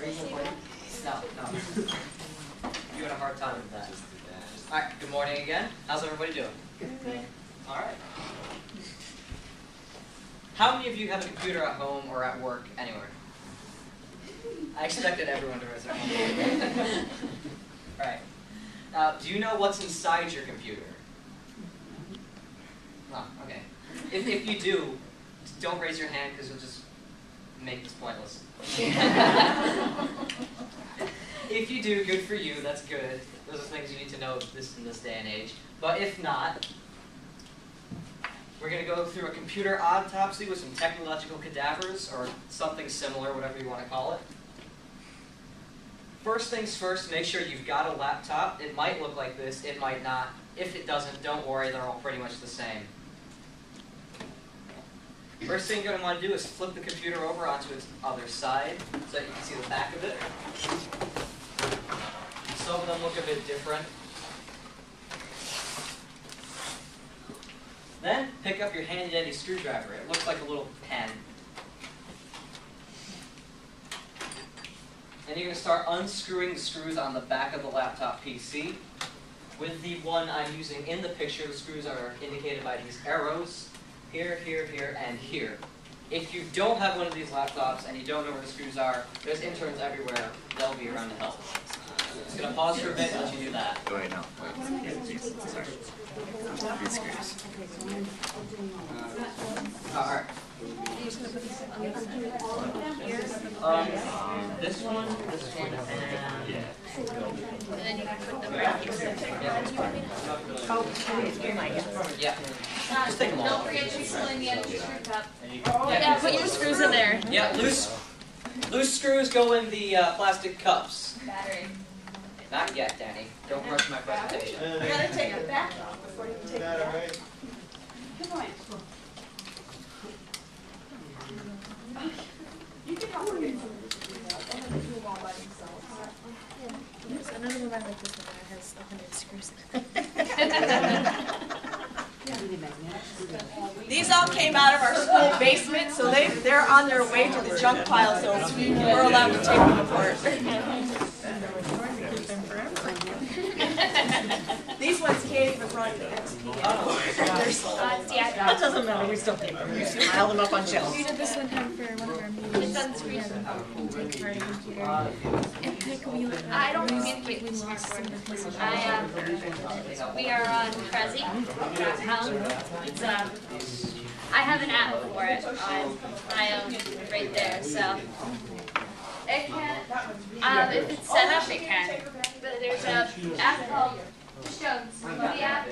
No. You had a hard time with that. All right. Good morning again. How's everybody doing? Good. All right. How many of you have a computer at home or at work anywhere? I expected everyone to raise their hand. All right. Do you know what's inside your computer? Oh, okay. If you do, don't raise your hand because you'll just make this pointless. If you do, good for you. That's good. Those are things you need to know in this day and age. But if not, we're going to go through a computer autopsy with some technological cadavers, or something similar, whatever you want to call it. First things first, make sure you've got a laptop. It might look like this, it might not. If it doesn't, don't worry, they're all pretty much the same. First thing you're going to want to do is flip the computer over onto its other side so that you can see the back of it. Some of them look a bit different. Then pick up your handy-dandy screwdriver. It looks like a little pen. And you're going to start unscrewing the screws on the back of the laptop PC. With the one I'm using in the picture, the screws are indicated by these arrows. Here, here, here, and here. If you don't have one of these laptops and you don't know where the screws are, there's interns everywhere. They'll be around to help. Just going to pause for a bit and let you do that. Wait, no. Wait. Sorry. These screws. Alright. This one, and... Yeah. And then you can put them back. Yeah. Just take them all. Don't forget to pull in the empty screw cup. Yeah, put your screws in there. Yeah, loose screws go in the plastic cups. Battery. Not yet, Danny. Don't rush my presentation. You gotta take it back off before you take it back. Good point. You can help her get move all by themselves. Yes, another one I like this one that has 100 screws. These all came out of our school basement, so they're on their way to the junk pile, so we're allowed to take them apart. These ones can't even run the XP. That doesn't matter, we still take them. We just pile them up on shelves. We did this one time for one of our meetings. It's on the screen. Take apart a computer and pick wheel. I don't communicate We with lost smart some of the messages. we are on Prezi. It's I have an app for it on my own right there, so it can. If it's set up, it can. But there's an app called the app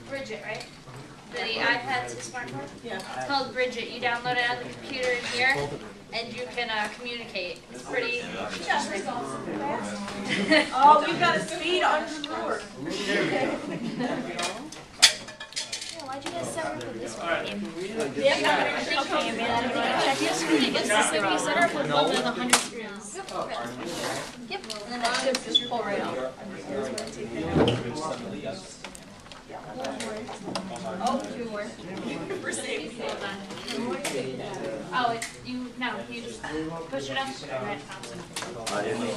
Bridget, right? The iPad to smartphone. Yeah. It's called Bridget. You download it on the computer in here, and you can communicate. It's pretty. Oh, we've got a speed unscrewer. Why'd you guys set up with this one? I think yesterday it's just like we set up with one of the 100 screws. Yep. And then that should just pull right out. Oh, 2 more. We're safe. Oh, you just push it up.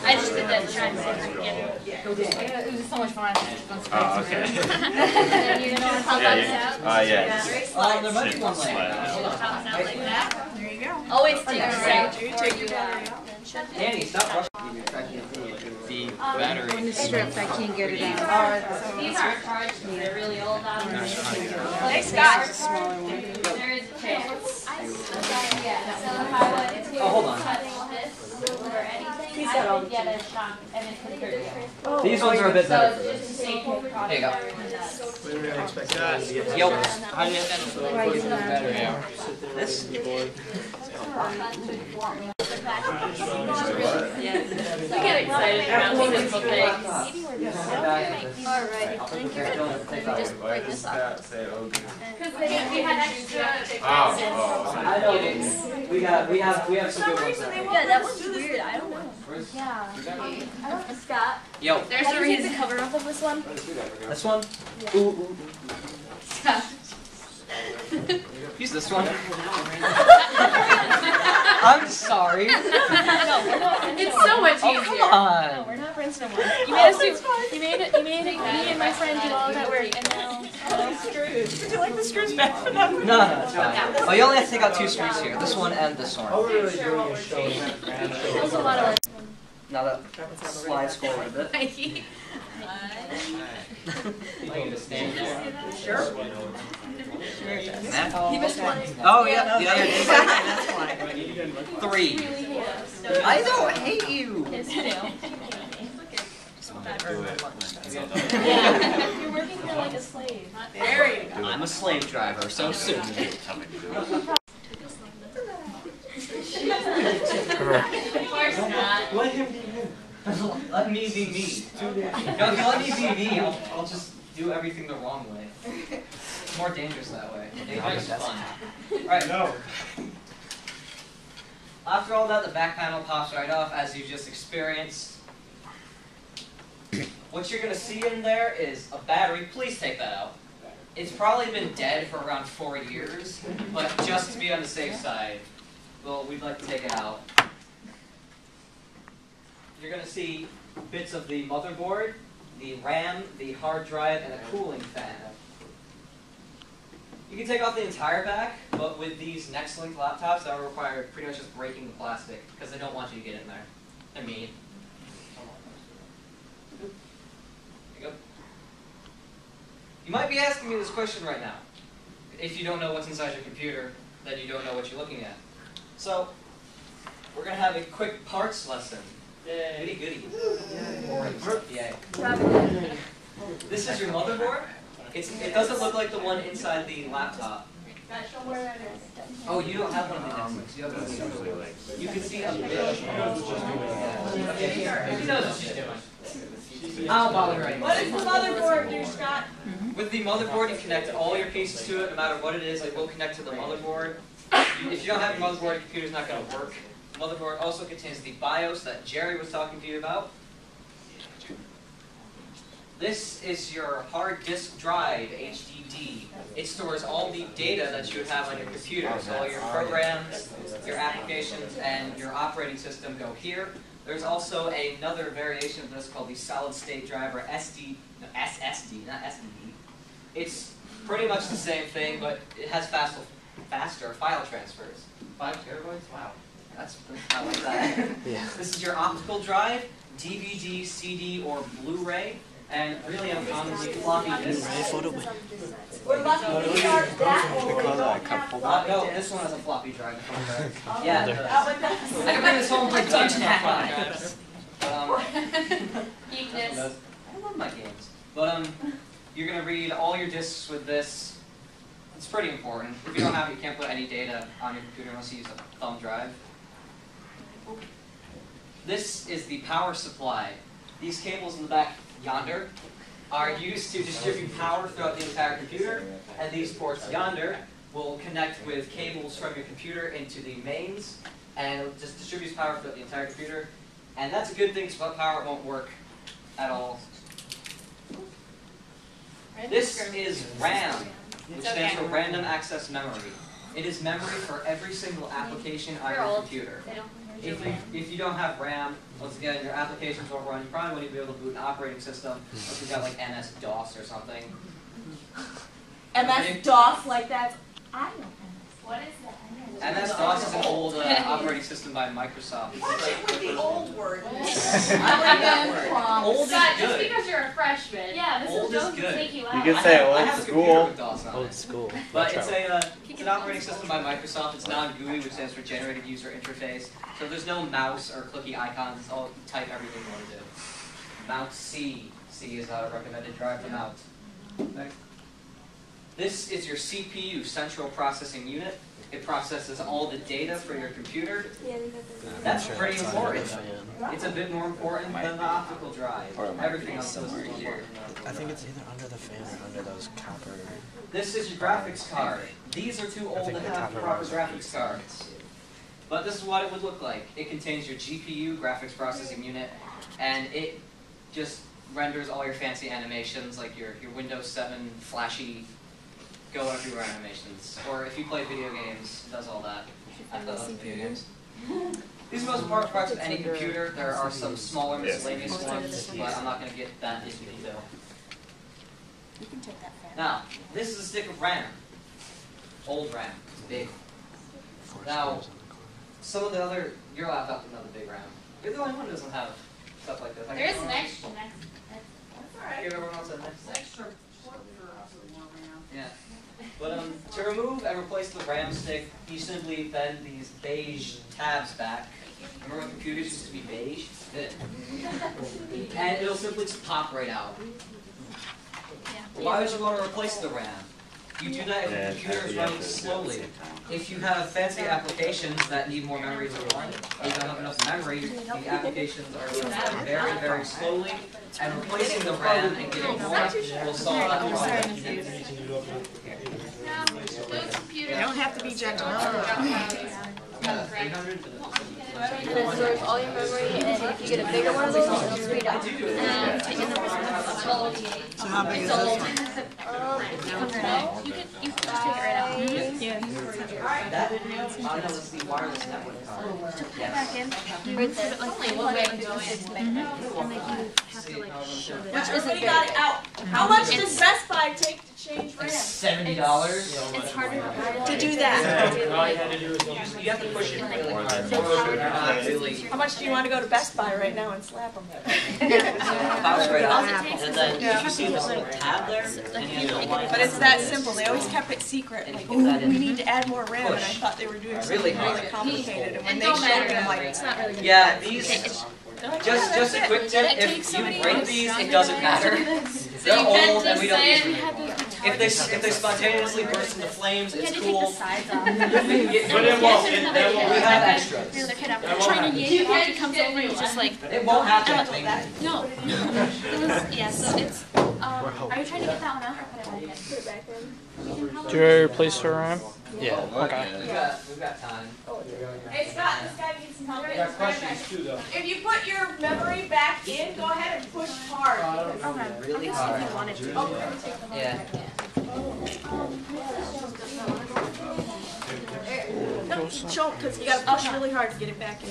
I just did that to try and see if I could get it. It was so much fun. Oh, okay. And you know how that's out? Yeah. There might be one It pops out like that. There you go. Always take a Right. break You before take you your battery out. Danny, stop rushing. The battery. When it's stripped, I can't get it out. These aren't charged, they're really old. Thanks, guys. There is a chance. Yeah, so if I wanted to Oh, hold on. touch this or anything, I could get a shock and it could hurt you. These ones are a bit So better. it's just a safety precaution There you go. everyone does. Yo. Yeah. This? We get excited about simple things. Alright, thank you. Just break this off. Because we had extra. I know. We have some good ones there. Yeah, that was weird. I don't know. Yeah. I don't know, Scott. Yo. There's a reason. The cover off of this one. This one? Ooh. Scott. Use this one. I'm sorry. It's so much easier. Come on. No, we're not friends no more. You made us do. You made it. Me and my friend do all that work, and now. Screws. Would you like the screws back for that? No, it's fine. Oh, you only have to take out 2 screws here. This one and this one. There's a lot of. Now that slides forward a bit. Sure. He missed one. Oh, yeah, the other is. That's fine. 3. I don't hate you. His too. Yeah. You're working here like a slave. There you go. I'm a slave driver, so soon. Of course not. Let him be him. Let me be me. No, if you let me be me, I'll just do everything the wrong way. It's more dangerous that way. Dangerous is fun. Alright. No. After all that, the back panel pops right off, as you just experienced. What you're going to see in there is a battery. Please take that out. It's probably been dead for around 4 years, but just to be on the safe side, well, we'd like to take it out. You're going to see bits of the motherboard, the RAM, the hard drive, and a cooling fan. You can take off the entire back, but with these Nextlink laptops, that will require pretty much just breaking the plastic, because they don't want you to get in there. They're mean. There you go. You might be asking me this question right now. If you don't know what's inside your computer, then you don't know what you're looking at. So, we're going to have a quick parts lesson. Goody goody. Yay. This is your motherboard. It doesn't look like the one inside the laptop. Oh, you don't have one of the Nextlink. You have one of these. You can see a bit. He knows what she's doing. I'll bother her anymore. What does the motherboard do, Scott? With the motherboard, you connect all your pieces to it, no matter what it is. It will connect to the motherboard. If you don't have your motherboard, your computer's not going to work. The motherboard also contains the BIOS that Jerry was talking to you about. This is your hard disk drive, HDD. It stores all the data that you would have on your computer. So all your programs, your applications, and your operating system go here. There's also another variation of this called the solid state drive, or SSD, not SDD. It's pretty much the same thing, but it has faster file transfers. 5 terabytes? Wow. That's, I like that. Yeah. This is your optical drive, DVD, CD, or Blu-ray, and really uncommonly floppy disks. We're lucky we are that old. No, this one has a floppy drive. Yeah, it does. I can bring this home and play Dungeon Hack. Geekness. I love my games. But you're gonna read all your disks with this. It's pretty important. If you don't have it, you can't put any data on your computer unless you use a thumb drive. This is the power supply. These cables in the back yonder are used to distribute power throughout the entire computer, and these ports yonder will connect with cables from your computer into the mains, and it just distributes power throughout the entire computer. And that's a good thing, because without power it won't work at all. This is RAM, which stands for Random Access Memory. It is memory for every single application on your computer. If you don't have RAM, once again, your applications won't run. You probably won't even be able to boot an operating system if you've got like MS-DOS or something. MS-DOS, like that? I know MS. What is that? MS-DOS is an old operating system by Microsoft. Watch it with the old word. I like that word. Old is Scott, just good. because you're a freshman. Yeah, this Old is is going to good. take you out. You can say I old have a computer school. with DOS on Old it. school. But it's an operating system by Microsoft. It's non-GUI, which stands for Generated User Interface. So there's no mouse or clicky icons. It's all type everything you want to do. Mount C. C is not a recommended drive to mount. Next. This is your CPU, Central Processing Unit. It processes all the data for your computer. That's pretty important. It's a bit more important than the optical drive. Everything else is important. I think it's either under the fan or under those copper. This is your graphics card. These are too old to have proper graphics cards. But this is what it would look like. It contains your GPU, graphics processing unit, and it just renders all your fancy animations, like your Windows 7 flashy go everywhere animations. Or if you play video games, it does all that. I thought those video games. These are the most important parts of any computer. There are some smaller miscellaneous ones, but I'm not going to get that into detail. Now, this is a stick of RAM. Old RAM. It's big. Now, some of the other, your laptop doesn't have a big RAM. You're the only one who doesn't have stuff like this. There is an extra next. Give everyone else a next. Extra port for us with more RAM. Yeah. But to remove and replace the RAM stick, you simply bend these beige tabs back. Remember when computers used to be beige? Good. And it'll simply just pop right out. Why would you want to replace the RAM? You do that if the computer is running slowly. If you have fancy applications that need more memory to run, or you don't have enough memory, the applications are running very, very slowly, and replacing the RAM and getting more will solve that problem. You don't have to be gentle. 300? And it stores all your memory, and if you get a bigger one of those, it'll speed up. So how big is this one? You can just take it right out. That is the wireless network card. Yes. Right there. Like, one way to go in. And like you have to like shove it. Which everybody got it out. How much does Best Buy take to change RAM? $70. It's harder To do that. You have to push it really hard. How much do you want to go to Best Buy right now and slap them? Pops right off. And then if you see this little tab there, and you have to line But it's that simple. They always kept it secret. Like, ooh, we need to add more RAM, and I thought they were doing something Really really hard. complicated. And when And they don't showed matter. it, I'm like, It's not really. Yeah, these, they're like, just a quick tip, if you break these, it doesn't matter. They're old and we don't use them anymore. If they spontaneously burst into flames, You had it's to take the cool. sides off. We have extras. Here's the kid up there trying to yank it off. He comes over and he's just like, It won't have that thing. no. It was, yeah, so it's, are you trying to get that one out or put it back in? Put it back in. Do you replace the RAM? Yeah. Okay. We've got time. Hey Scott, this guy needs some help. If you put your memory back in, go ahead and push hard. Really hard. If you wanted to. Yeah. No, choke, because you got to push really hard to get it back in.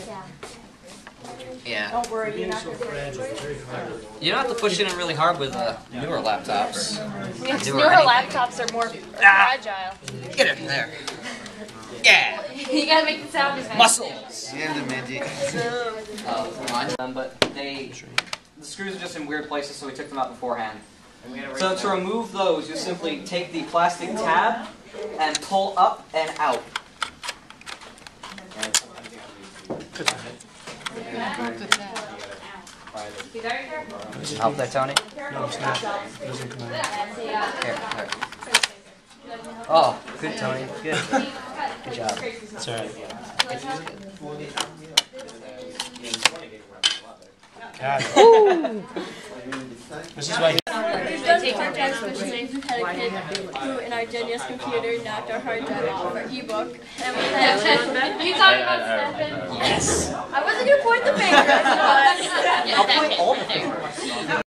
Yeah. Don't worry, you're not going to You don't have to push it in really hard with newer laptops. Newer laptops are more fragile. Get it there. Yeah. You gotta make the sound effect. Muscles. Yeah, But the screws are just in weird places, so we took them out beforehand. So to remove those, you simply take the plastic tab and pull up and out. Help there, Tony? No, it's not. It doesn't come out. Here. Oh, good, Tony. Good. Good job. It's alright. Got it. This is why. We've done hard drives for today. We've had a kid who, in our Genius computer, knocked our hard drive off our ebook. And we had You talking about Stefan? Yes. I wasn't gonna point the finger. I'll point all the fingers.